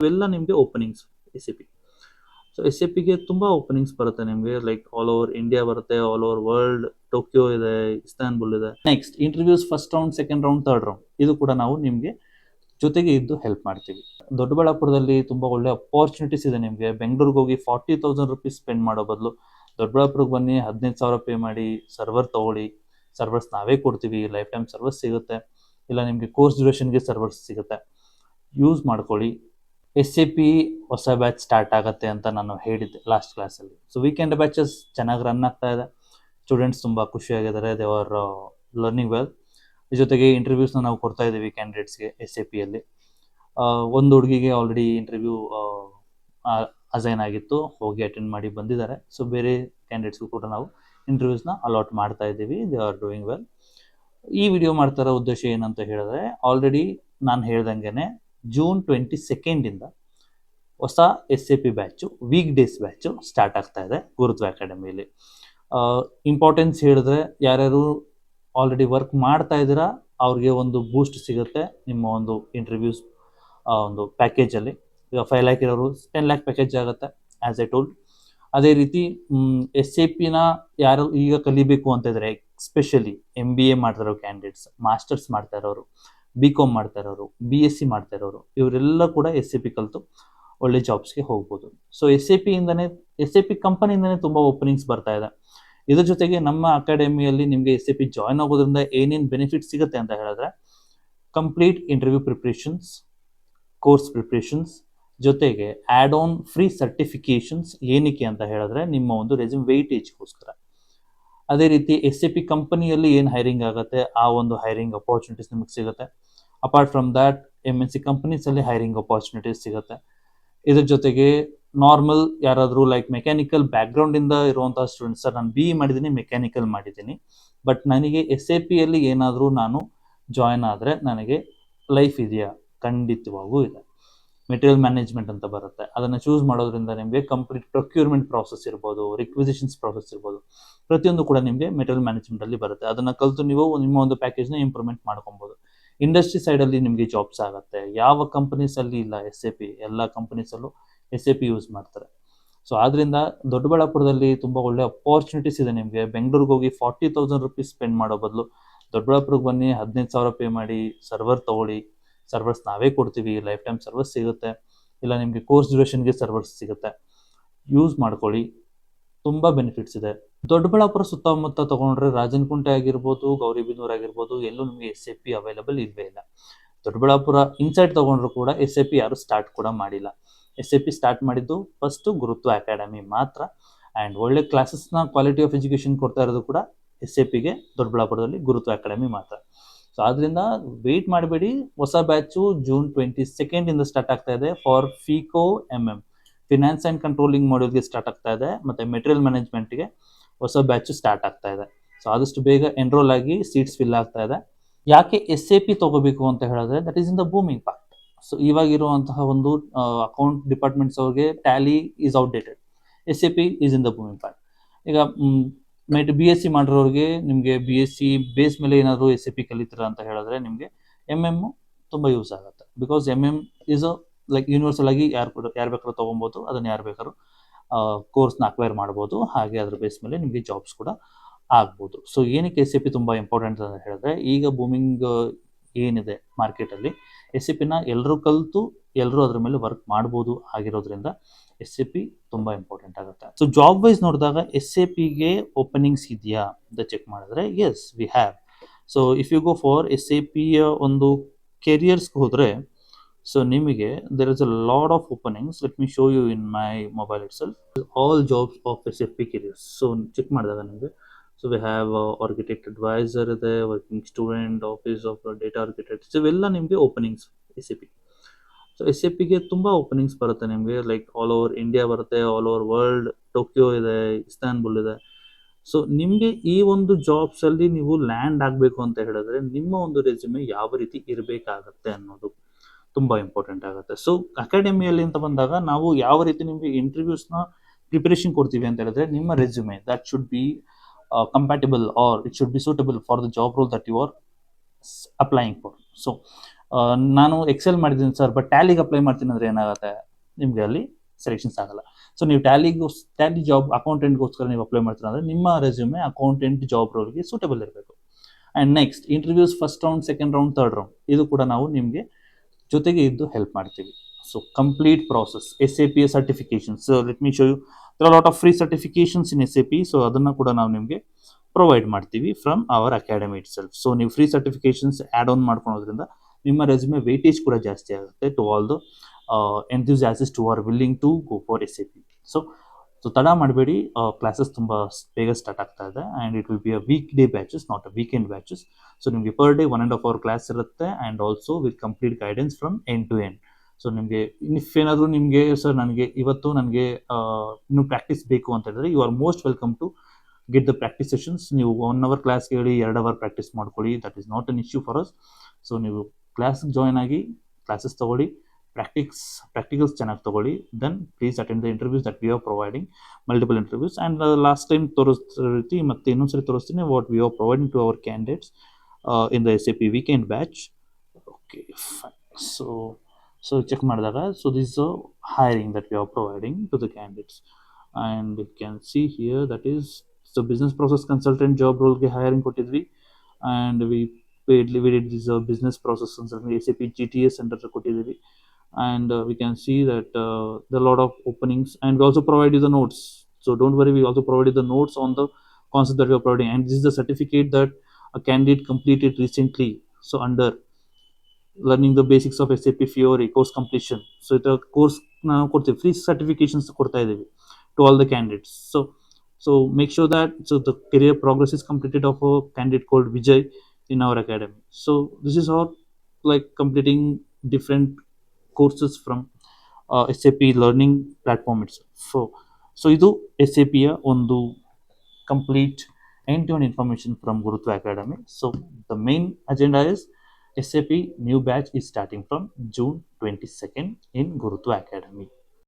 ಇವೆಲ್ಲ ನಿಮಗೆ openings S A P. So S A ಪಿಗೆ ತುಂಬ ಓಪನಿಂಗ್ಸ್ ಬರುತ್ತೆ ನಿಮಗೆ, ಲೈಕ್ ಆಲ್ ಓವರ್ ಇಂಡಿಯಾ ಬರುತ್ತೆ, ಆಲ್ ಓವರ್ ವರ್ಲ್ಡ್. ಟೋಕಿಯೋ ಇದೆ, ಇಸ್ತಾನ್ಬುಲ್ ಇದೆ. Next interviews first round, second round, third round ಇದು ಕೂಡ ನಾವು ನಿಮಗೆ ಜೊತೆಗೆ ಇದ್ದು ಹೆಲ್ಪ್ ಮಾಡ್ತೀವಿ. ದೊಡ್ಡಬಳ್ಳಾಪುರದಲ್ಲಿ ತುಂಬ ಒಳ್ಳೆ ಅಪಾರ್ಚುನಿಟೀಸ್ ಇದೆ ನಿಮಗೆ. ಬೆಂಗಳೂರಿಗೆ ಹೋಗಿ 40,000 ರುಪೀಸ್ ಸ್ಪೆಂಡ್ ಮಾಡೋ ಬದಲು ದೊಡ್ಡಬಳ್ಳಾಪುರಕ್ಕೆ ಬನ್ನಿ, 15,000 ಪೇ ಮಾಡಿ ಸರ್ವರ್ ತೊಗೊಳ್ಳಿ. ಸರ್ವರ್ಸ್ ನಾವೇ ಕೊಡ್ತೀವಿ, ಲೈಫ್ ಟೈಮ್ ಸರ್ವರ್ಸ್ ಸಿಗುತ್ತೆ, ಇಲ್ಲ ನಿಮಗೆ ಕೋರ್ಸ್ ಡ್ಯೂರೇಷನ್ಗೆ ಸರ್ವರ್ಸ್ ಸಿಗುತ್ತೆ. ಯೂಸ್ ಮಾಡ್ಕೊಳ್ಳಿ. ಎಸ್ ಎ ಪಿ ಹೊಸ ಬ್ಯಾಚ್ ಸ್ಟಾರ್ಟ್ ಆಗುತ್ತೆ ಅಂತ ನಾನು ಹೇಳಿದ್ದೆ ಲಾಸ್ಟ್ ಕ್ಲಾಸಲ್ಲಿ. ಸೊ ವೀಕೆಂಡ್ ಬ್ಯಾಚಸ್ ಚೆನ್ನಾಗಿ ರನ್ ಆಗ್ತಾ ಇದೆ. ಸ್ಟೂಡೆಂಟ್ಸ್ ತುಂಬ ಖುಷಿಯಾಗಿದ್ದಾರೆ, ದೇ ಆರ್ ಲರ್ನಿಂಗ್ ವೆಲ್. ಜೊತೆಗೆ ಇಂಟರ್ವ್ಯೂಸ್ನ ನಾವು ಕೊಡ್ತಾ ಇದ್ದೀವಿ ಕ್ಯಾಂಡಿಡೇಟ್ಸ್ಗೆ ಎಸ್ ಎ ಪಿಯಲ್ಲಿ. ಒಂದು ಹುಡುಗಿಗೆ ಆಲ್ರೆಡಿ ಇಂಟರ್ವ್ಯೂ ಅಸೈನ್ ಆಗಿತ್ತು, ಹೋಗಿ ಅಟೆಂಡ್ ಮಾಡಿ ಬಂದಿದ್ದಾರೆ. ಸೊ ಬೇರೆ ಕ್ಯಾಂಡಿಡೇಟ್ಸ್ಗೂ ಕೂಡ ನಾವು ಇಂಟರ್ವ್ಯೂಸ್ನ ಅಲಾಟ್ ಮಾಡ್ತಾ ಇದ್ದೀವಿ, ದೇ ಆರ್ ಡೂಯಿಂಗ್ ವೆಲ್. ಈ ವಿಡಿಯೋ ಮಾಡ್ತಾ ಇರೋ ಉದ್ದೇಶ ಏನಂತ ಹೇಳಿದ್ರೆ, ಆಲ್ರೆಡಿ ನಾನು ಹೇಳ್ದಂಗೆ ಜೂನ್ 22 ಹೊಸ S A P batch, weekdays batch start ಆಗ್ತಾ ಇದೆ ಗುರುತ್ವ ಅಕಾಡೆಮಿಯಲ್ಲಿ. ಇಂಪಾರ್ಟೆನ್ಸ್ ಹೇಳಿದ್ರೆ, ಯಾರ್ಯಾರು ಆಲ್ರೆಡಿ ವರ್ಕ್ ಮಾಡ್ತಾ ಇದ್ದೀರಾ ಅವ್ರಿಗೆ ಒಂದು ಬೂಸ್ಟ್ ಸಿಗುತ್ತೆ ನಿಮ್ಮ ಒಂದು ಇಂಟರ್ವ್ಯೂಸ್ ಒಂದು ಪ್ಯಾಕೇಜಲ್ಲಿ. ಈಗ 5 ಲ್ಯಾಕ್ ಇರೋರು 10 ಲ್ಯಾಕ್ ಪ್ಯಾಕೇಜ್ ಆಗುತ್ತೆ ಆ್ಯಸ್ ಎ ಟೋಲ್ಡ್. ಅದೇ ರೀತಿ ಎಸ್ ಎ ಪಿನ ಯಾರು ಈಗ ಕಲಿಬೇಕು ಅಂತ ಇದ್ದಾರೆ, ಎಸ್ಪೆಷಲಿ MBA ಮಾಡ್ತಾ ಇರೋ ಕ್ಯಾಂಡಿಡೇಟ್ಸ್, ಮಾಸ್ಟರ್ಸ್ ಮಾಡ್ತಾ ಇರೋರು, BCom ಮಾಡ್ತಾ ಇರೋರು, BSc ಮಾಡ್ತಾ ಇರೋರು, ಇವರೆಲ್ಲ ಕೂಡ ಎಸ್ ಎ ಪಿ ಕಲಿತು ಒಳ್ಳೆ ಜಾಬ್ಸ್ಗೆ ಹೋಗ್ಬೋದು. ಸೊ ಎಸ್ ಎ ಪಿ ಕಂಪನಿಯಿಂದನೇ ತುಂಬ ಓಪನಿಂಗ್ಸ್ ಬರ್ತಾ ಇದೆ. ಇದ್ರ ಜೊತೆಗೆ ನಮ್ಮ ಅಕಾಡೆಮಿಯಲ್ಲಿ ನಿಮಗೆ ಎಸ್ ಎ ಪಿ ಜಾಯ್ನ್ ಆಗೋದ್ರಿಂದ ಏನೇನು ಬೆನಿಫಿಟ್ ಸಿಗುತ್ತೆ ಅಂತ ಹೇಳಿದ್ರೆ, complete interview preparations, course preparations, ಜೊತೆಗೆ ಆ್ಯಡ್ ಆನ್ ಫ್ರೀ ಸರ್ಟಿಫಿಕೇಷನ್ಸ್. ಏನಕ್ಕೆ ಅಂತ ಹೇಳಿದ್ರೆ, ನಿಮ್ಮ ಒಂದು ರೆಸ್ಯೂಮ್ ವೆಯ್ಟೇಜ್ಗೋಸ್ಕರ. ಅದೇ ರೀತಿ ಎಸ್ ಎ ಪಿ ಕಂಪನಿಯಲ್ಲಿ ಏನು ಹೈರಿಂಗ್ ಆಗುತ್ತೆ ಆ ಒಂದು ಹೈರಿಂಗ್ ಅಪಾರ್ಚುನಿಟೀಸ್ ನಿಮಗೆ ಸಿಗುತ್ತೆ. ಅಪಾರ್ಟ್ ಫ್ರಮ್ ದ್ಯಾಟ್ MNC ಕಂಪನೀಸಲ್ಲಿ ಹೈರಿಂಗ್ ಅಪಾರ್ಚುನಿಟೀಸ್ ಸಿಗುತ್ತೆ. ಇದ್ರ ಜೊತೆಗೆ ನಾರ್ಮಲ್ ಯಾರಾದರೂ ಲೈಕ್ ಮೆಕ್ಯಾನಿಕಲ್ ಬ್ಯಾಕ್ಗ್ರೌಂಡಿಂದ ಇರುವಂಥ ಸ್ಟೂಡೆಂಟ್ಸ್, ಸರ್ ನಾನು BE ಮಾಡಿದ್ದೀನಿ, ಮೆಕ್ಯಾನಿಕಲ್ ಮಾಡಿದ್ದೀನಿ, ಬಟ್ ನನಗೆ ಎಸ್ ಎ ಪಿಯಲ್ಲಿ ಏನಾದರೂ ನಾನು ಜಾಯ್ನ್ ಆದರೆ ನನಗೆ ಲೈಫ್ ಇದೆಯಾ? ಖಂಡಿತವಾಗೂ ಇದೆ. ಮೆಟೀರಿಯಲ್ ಮ್ಯಾನೇಜ್ಮೆಂಟ್ ಅಂತ ಬರುತ್ತೆ, ಅದನ್ನು ಚೂಸ್ ಮಾಡೋದ್ರಿಂದ ನಿಮಗೆ ಕಂಪ್ಲೀಟ್ ಪ್ರೊಕ್ಯೂರ್ಮೆಂಟ್ ಪ್ರಾಸೆಸ್ ಇರ್ಬೋದು, ರಿಕ್ವಿಸಿಷನ್ಸ್ ಪ್ರಾಸೆಸ್ ಇರ್ಬೋದು, ಪ್ರತಿಯೊಂದು ಕೂಡ ನಿಮಗೆ ಮೆಟೀರಿಯಲ್ ಮ್ಯಾನೇಜ್ಮೆಂಟಲ್ಲಿ ಬರುತ್ತೆ. ಅದನ್ನು ಕಲಿತು ನೀವು ನಿಮ್ಮ ಒಂದು ಪ್ಯಾಕೇಜ್ನ ಇಂಪ್ರೂವ್ಮೆಂಟ್ ಮಾಡ್ಕೊಬೋದು. ಇಂಡಸ್ಟ್ರಿ ಸೈಡಲ್ಲಿ ನಿಮಗೆ ಜಾಬ್ಸ್ ಆಗುತ್ತೆ. ಯಾವ ಕಂಪನೀಸಲ್ಲಿ ಇಲ್ಲ ಎಸ್ ಎ ಪಿ, ಎಲ್ಲ ಕಂಪನೀಸಲ್ಲೂ ಎಸ್ ಎ ಪಿ ಯೂಸ್ ಮಾಡ್ತಾರೆ. ಸೊ ಆದ್ದರಿಂದ ದೊಡ್ಡಬಳ್ಳಾಪುರದಲ್ಲಿ ತುಂಬ ಒಳ್ಳೆ ಅಪಾರ್ಚುನಿಟೀಸ್ ಇದೆ ನಿಮಗೆ. ಬೆಂಗಳೂರಿಗೆ ಹೋಗಿ 40,000 ರುಪೀಸ್ ಸ್ಪೆಂಡ್ ಮಾಡೋ ಬದಲು ದೊಡ್ಡಬಳ್ಳಾಪುರಕ್ಕೆ ಬನ್ನಿ, 15,000 ಪೇ ಮಾಡಿ ಸರ್ವರ್ ತೊಗೊಳ್ಳಿ. ಸರ್ವರ್ಸ್ ನಾವೇ ಕೊಡ್ತೀವಿ, ಲೈಫ್ ಟೈಮ್ ಸರ್ವರ್ಸ್ ಸಿಗುತ್ತೆ, ಇಲ್ಲ ನಿಮಗೆ ಕೋರ್ಸ್ ಡ್ಯೂರೇಷನ್ಗೆ ಸರ್ವರ್ಸ್ ಸಿಗುತ್ತೆ. ಯೂಸ್ ಮಾಡ್ಕೊಳ್ಳಿ, ತುಂಬ ಬೆನಿಫಿಟ್ಸ್ ಇದೆ. ದೊಡ್ಡಬಳ್ಳಾಪುರ ಸುತ್ತಮುತ್ತ ತೊಗೊಂಡ್ರೆ ರಾಜನಕುಂಟೆ ಆಗಿರ್ಬೋದು, ಗೌರಿಬಿದನೂರು ಆಗಿರ್ಬೋದು, ಎಲ್ಲೂ ನಿಮಗೆ ಎಸ್ ಎ ಪಿ ಅವೈಲಬಲ್ ಇಲ್ಲವೇ ಇಲ್ಲ. ದೊಡ್ಡಬಳ್ಳಾಪುರ ಇನ್ಸೈಡ್ ತೊಗೊಂಡ್ರು ಕೂಡ ಎಸ್ ಎ ಪಿ ಯಾರು ಸ್ಟಾರ್ಟ್ ಕೂಡ ಮಾಡಿಲ್ಲ. ಎಸ್ ಎ ಪಿ ಸ್ಟಾರ್ಟ್ ಮಾಡಿದ್ದು ಫಸ್ಟು ಗುರುತ್ವ ಅಕಾಡೆಮಿ ಮಾತ್ರ. ಆ್ಯಂಡ್ ಒಳ್ಳೆ ಕ್ಲಾಸಸ್ನ ಕ್ವಾಲಿಟಿ ಆಫ್ ಎಜುಕೇಷನ್ ಕೊಡ್ತಾ ಇರೋದು ಕೂಡ ಎಸ್ ಎ ಪಿಗೆ ದೊಡ್ಡಬಳ್ಳಾಪುರದಲ್ಲಿ ಗುರುತ್ವ ಅಕಾಡೆಮಿ ಮಾತ್ರ. ಸೊ ಆದ್ದರಿಂದ ವೆಯ್ಟ್ ಮಾಡಬೇಡಿ, ಹೊಸ ಬ್ಯಾಚು ಜೂನ್ 22 ಸ್ಟಾರ್ಟ್ ಆಗ್ತಾ ಇದೆ for FICO MM, finance and controlling ಮಾಡ್ಯೂಲ್ಗೆ ಸ್ಟಾರ್ಟ್ ಆಗ್ತಾ ಇದೆ, ಮತ್ತು ಮೆಟೀರಿಯಲ್ ಮ್ಯಾನೇಜ್ಮೆಂಟ್ಗೆ ಹೊಸ ಬ್ಯಾಚು ಸ್ಟಾರ್ಟ್ ಆಗ್ತಾ ಇದೆ. ಸೊ ಆದಷ್ಟು ಬೇಗ ಎನ್ರೋಲ್ ಆಗಿ ಸೀಟ್ಸ್ ಫಿಲ್ ಆಗ್ತಾ ಇದೆ. ಯಾಕೆ ಎಸ್ ಎ ಪಿ ತೊಗೋಬೇಕು ಅಂತ ಹೇಳಿದ್ರೆ, that is in the booming part. So ಇವಾಗಿರುವಂತಹ ಒಂದು ಅಕೌಂಟ್ ಡಿಪಾರ್ಟ್ಮೆಂಟ್ಸ್ ಅವ್ರಿಗೆ Tally is outdated, S A P is in the booming part. ಈಗ BSc ಮಾಡಿರೋರಿಗೆ ನಿಮಗೆ BSc ಬೇಸ್ ಮೇಲೆ ಏನಾದರೂ ಎಸ್ ಎ ಪಿ ಕಲಿತೀರಾ ಅಂತ ಹೇಳಿದ್ರೆ ನಿಮಗೆ MM ತುಂಬ ಯೂಸ್ ಆಗುತ್ತೆ. Because MM is like universal ಆಗಿ ಯಾರು ಬೇಕಾದ್ರೂ ತೊಗೊಬೋದು, ಅದನ್ನು ಯಾರು ಬೇಕಾದ್ರೂ ಕೋರ್ಸ್ನ ಅಕ್ವೈರ್ ಮಾಡ್ಬೋದು, ಹಾಗೆ ಅದ್ರ ಬೇಸ್ ಮೇಲೆ ನಿಮಗೆ ಜಾಬ್ಸ್ ಕೂಡ ಆಗ್ಬೋದು. ಸೊ ಏನಕ್ಕೆ ಎಸ್ ಎ ಪಿ ತುಂಬ ಇಂಪಾರ್ಟೆಂಟ್ ಅಂತ ಹೇಳಿದ್ರೆ, ಈಗ ಬೂಮಿಂಗ್ ಏನಿದೆ ಮಾರ್ಕೆಟಲ್ಲಿ, ಎಸ್ ಎ ಪಿನ ಎಲ್ಲರೂ ಕಲಿತು ಎಲ್ಲರೂ ಅದ್ರ ಮೇಲೆ ವರ್ಕ್ ಮಾಡ್ಬೋದು ಆಗಿರೋದ್ರಿಂದ ಎಸ್ ಎ ಪಿ ತುಂಬ ಇಂಪಾರ್ಟೆಂಟ್ ಆಗುತ್ತೆ. ಸೊ ಜಾಬ್ ವೈಸ್ ನೋಡಿದಾಗ ಎಸ್ ಎ ಪಿಗೆ ಓಪನಿಂಗ್ಸ್ ಇದೆಯಾ ಅಂತ ಚೆಕ್ ಮಾಡಿದ್ರೆ, yes we have. So if you go for S A ಪಿಯ ಒಂದು ಕೆರಿಯರ್ಸ್ಗೆ ಹೋದರೆ, ಸೊ ನಿಮಗೆ there is a lot of openings. Let me show you in my mobile itself all jobs of S A P careers. So check ಮಾಡಿದಾಗ ನಿಮಗೆ, so we have architect advisor ಇದೆ, working student, office of data architects, ಇವೆಲ್ಲ ನಿಮಗೆ openings S A P. So S A ಪಿಗೆ ತುಂಬ openings ಬರುತ್ತೆ ನಿಮಗೆ, like all over India ಬರುತ್ತೆ, ಆಲ್ ಓವರ್ ವರ್ಲ್ಡ್. ಟೋಕಿಯೋ ಇದೆ, ಇಸ್ತಾನ್ಬುಲ್ ಇದೆ. ಸೊ ನಿಮಗೆ ಈ ಒಂದು ಜಾಬ್ಸಲ್ಲಿ ನೀವು ಲ್ಯಾಂಡ್ ಆಗಬೇಕು ಅಂತ ಹೇಳಿದ್ರೆ, ನಿಮ್ಮ ಒಂದು ರೆಸ್ಯೂಮೆ ಯಾವ ರೀತಿ ಇರಬೇಕಾಗತ್ತೆ ಅನ್ನೋದು ತುಂಬ ಇಂಪಾರ್ಟೆಂಟ್ ಆಗುತ್ತೆ. ಸೊ ಅಕಾಡೆಮಿಯಲ್ಲಿ ಅಂತ ಬಂದಾಗ ನಾವು ಯಾವ ರೀತಿ ನಿಮಗೆ ಇಂಟರ್ವ್ಯೂಸ್ನ ಪ್ರಿಪರೇಷನ್ ಕೊಡ್ತೀವಿ ಅಂತ ಹೇಳಿದ್ರೆ, ನಿಮ್ಮ resume that should be compatible or it should be suitable for the job role that you are applying for. So ನಾನು ಎಕ್ಸೆಲ್ ಮಾಡಿದ್ದೀನಿ ಸರ್, ಬಟ್ ಟ್ಯಾಲಿಗೆ ಅಪ್ಲೈ ಮಾಡ್ತೀನಿ ಅಂದರೆ ಏನಾಗುತ್ತೆ, ನಿಮಗೆ ಅಲ್ಲಿ ಸೆಲೆಕ್ಷನ್ಸ್ ಆಗಲ್ಲ. ಸೊ ನೀವು ಟ್ಯಾಲಿ ಜಾಬ್ ಅಕೌಂಟೆಂಟ್ಗೋಸ್ಕರ ನೀವು ಅಪ್ಲೈ ಮಾಡ್ತೀರಾ ಅಂದರೆ ನಿಮ್ಮ ರೆಸ್ಯೂಮೆ ಅಕೌಂಟೆಂಟ್ ಜಾಬ್ ರೋಲ್ಗೆ ಸೂಟಬಲ್ ಇರಬೇಕು. And next interviews first round, second round, third round, ಇದು ಕೂಡ ನಾವು ನಿಮಗೆ ಜೊತೆಗೆ ಇದ್ದು ಹೆಲ್ಪ್ ಮಾಡ್ತೀವಿ. So complete process, SAP certifications. So let me show you, there are lot of free certifications in SAP. So ಅದನ್ನು ಕೂಡ ನಾವು ನಿಮಗೆ ಪ್ರೊವೈಡ್ ಮಾಡ್ತೀವಿ from our academy itself. So ನೀವು ಫ್ರೀ ಸರ್ಟಿಫಿಕೇಶನ್ಸ್ ಆ್ಯಡ್ ಆನ್ ಮಾಡ್ಕೊಳೋದ್ರಿಂದ ನಿಮ್ಮ resume weightage ಕೂಡ ಜಾಸ್ತಿ ಆಗುತ್ತೆ to all the enthusiasts who are willing to go for SAP. So ತಡ ಮಾಡಬೇಡಿ, ಕ್ಲಾಸಸ್ ತುಂಬ ಬೇಗ ಸ್ಟಾರ್ಟ್ ಆಗ್ತಾ ಇದೆ and it will be a weekday batches, not a weekend batches. So ನಿಮಗೆ ಪರ್ ಡೇ 1.5 hour ಕ್ಲಾಸ್ ಇರುತ್ತೆ and also with complete guidance from end to end. So ನಿಮಗೆ if ಏನಾದರೂ ನಿಮಗೆ ಸರ್ ನನಗೆ ಇನ್ನೂ ಪ್ರಾಕ್ಟೀಸ್ ಬೇಕು ಅಂತ ಹೇಳಿದ್ರೆ, you are most welcome to get the practice sessions. ನೀವು 1 hour ಕ್ಲಾಸ್ ಹೇಳಿ 2 hour ಪ್ರಾಕ್ಟೀಸ್ ಮಾಡ್ಕೊಳ್ಳಿ, that is not an issue for us. So ನೀವು ಕ್ಲಾಸ್ಗೆ ಜಾಯ್ನ್ ಆಗಿ ಕ್ಲಾಸಸ್ ತೊಗೊಳ್ಳಿ, ಪ್ರಾಕ್ಟಿಕಲ್ಸ್ ಚೆನ್ನಾಗಿ ತೊಗೊಳ್ಳಿ, then please attend the interviews that we are providing, multiple interviews. And last time ತೋರಿಸ್ತಿರೋ ರೀತಿ ಮತ್ತೆ ಇನ್ನೊಂದ್ಸರಿ ತೋರಿಸ್ತೀನಿ what we are providing to our candidates in the SAP weekend batch. Okay fine. So check ಮಾಡಿದಾಗ, so this hiring that we are providing to the candidates, and you can see here that is the business process consultant job role ge hiring ಕೊಟ್ಟಿದ್ವಿ, and we did this business process consultant SAP GTS center ಕೊಟ್ಟಿದ್ದೀವಿ. And we can see that there are a lot of openings, and we also provide you the notes. So don't worry, we also provided the notes on the concept that we are providing, and this is the certificate that a candidate completed recently. So under learning the basics of SAP Fiori course completion. So the course ನಾವು ಕೊಡ್ತೀವಿ, free certifications ಕೊಡ್ತಾ ಇದ್ದೀವಿ to all the candidates. So make sure that so the career progress is completed of a candidate called Vijay in our academy. So this is how like completing different courses from SAP learning platform itself. So ಇದು SAPಯ ಒಂದು complete end-to-end information from Gurutva Academy. So the main agenda is SAP new batch is starting from June 22nd in Gurutva Academy.